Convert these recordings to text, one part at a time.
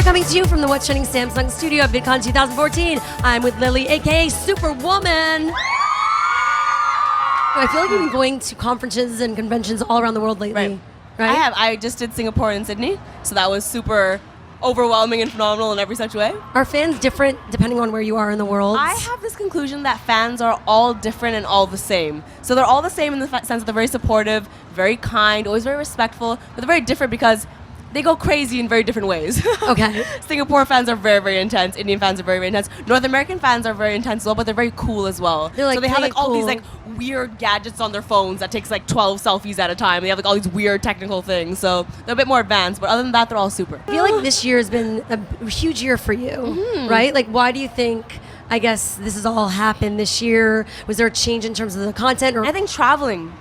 We're coming to you from the What's Trending Samsung studio at VidCon 2014. I'm with Lily, aka Superwoman. I feel like you've been going to conferences and conventions all around the world lately. Right? I have. I just did Singapore and Sydney, so that was super overwhelming and phenomenal in every such way. Are fans different depending on where you are in the world? I have this conclusion that fans are all different and all the same. So they're all the same in the sense that they're very supportive, very kind, always very respectful, but they're very different because they go crazy in very different ways. Okay. Singapore fans are very, very intense. Indian fans are very, very intense. North American fans are very intense as well, but they're very cool as well. They're like, so they have like all cool. these like weird gadgets on their phones that takes like 12 selfies at a time. They have like all these weird technical things. So they're a bit more advanced, but other than that, they're all super. I feel like this year has been a huge year for you, right? Like, why do you think, I guess, this has all happened this year? Was there a change in terms of the content? Or I think traveling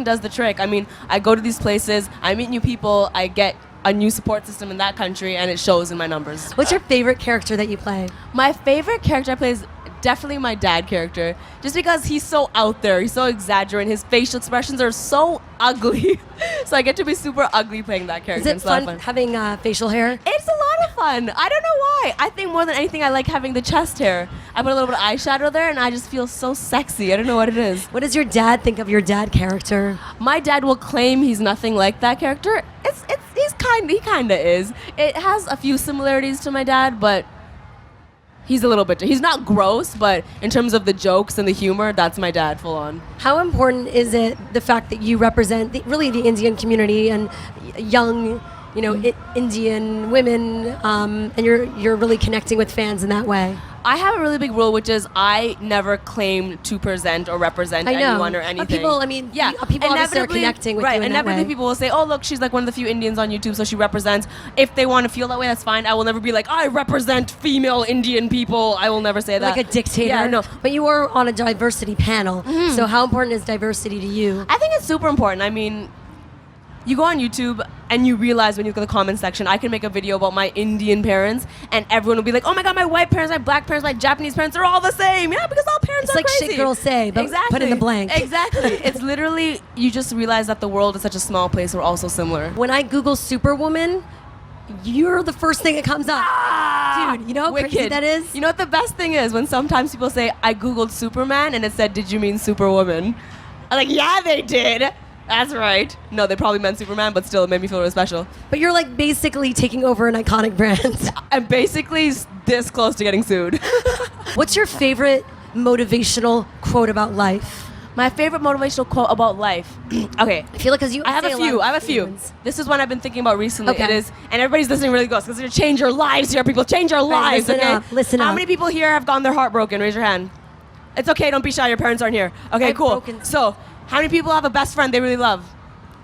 does the trick. I mean, I go to these places, I meet new people, I get a new support system in that country, and it shows in my numbers. What's your favorite character that you play? My favorite character I play is definitely my dad character, just because he's so out there, he's so exaggerated, his facial expressions are so ugly. So I get to be super ugly playing that character. Is it fun having facial hair? It's a lot of fun. I don't know why. I think more than anything I like having the chest hair. I put a little bit of eyeshadow there and I just feel so sexy. I don't know what it is. What does your dad think of your dad character? My dad will claim he's nothing like that character. He kind of is. It has a few similarities to my dad, but he's a little bit. He's not gross, but in terms of the jokes and the humor, that's my dad full on. How important is it, the fact that you represent the Indian community and young, Indian women, and you're really connecting with fans in that way? I have a really big rule, which is I never claim to present or represent anyone or anything. People obviously are connecting with you in that way. Inevitably people will say, oh, look, she's like one of the few Indians on YouTube, so she represents. If they want to feel that way, that's fine. I will never be like, I represent female Indian people. I will never say that. Like a dictator. Yeah, no. But you are on a diversity panel, so how important is diversity to you? I think it's super important. I mean, you go on YouTube and you realize when you look at the comment section, I can make a video about my Indian parents and everyone will be like, oh my god, my white parents, my black parents, my Japanese parents, they're all the same. Yeah, because all parents are crazy. It's like shit girls say, but put in the blank. Exactly. It's literally, you just realize that the world is such a small place, we're all so similar. When I Google Superwoman, you're the first thing that comes up. Dude, you know how crazy that is? You know what the best thing is? When sometimes people say, I Googled Superman and it said, did you mean Superwoman? I'm like, yeah, they did. That's right. No, they probably meant Superman, but still, it made me feel really special. But you're like basically taking over an iconic brand. I'm basically this close to getting sued. What's your favorite motivational quote about life? My favorite motivational quote about life. Okay. I feel like because I have a few. This is one I've been thinking about recently. Okay. It is, and everybody's listening really close because it's going to change your lives here, people. Change your lives, okay? Listen up. How many people here have gotten their heart broken? Raise your hand. It's okay. Don't be shy. Your parents aren't here. Okay, cool. So, how many people have a best friend they really love?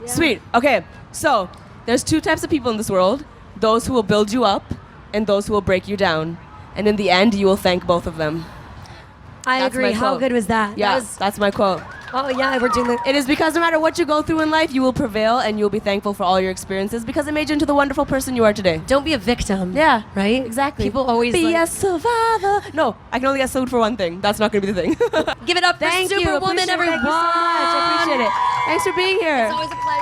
Yeah. Sweet. Okay, so there's two types of people in this world. Those who will build you up and those who will break you down. And in the end, you will thank both of them. I agree. How good was that? Yeah, that's my quote. Oh, yeah, we're doing It is because no matter what you go through in life, you will prevail and you'll be thankful for all your experiences because it made you into the wonderful person you are today. Don't be a victim. Yeah. Right? Exactly. People always be a survivor. No, I can only get sued for one thing. That's not going to be the thing. Give it up for Superwoman, everyone. Thank you so much. I appreciate it. Thanks for being here. It's always a pleasure.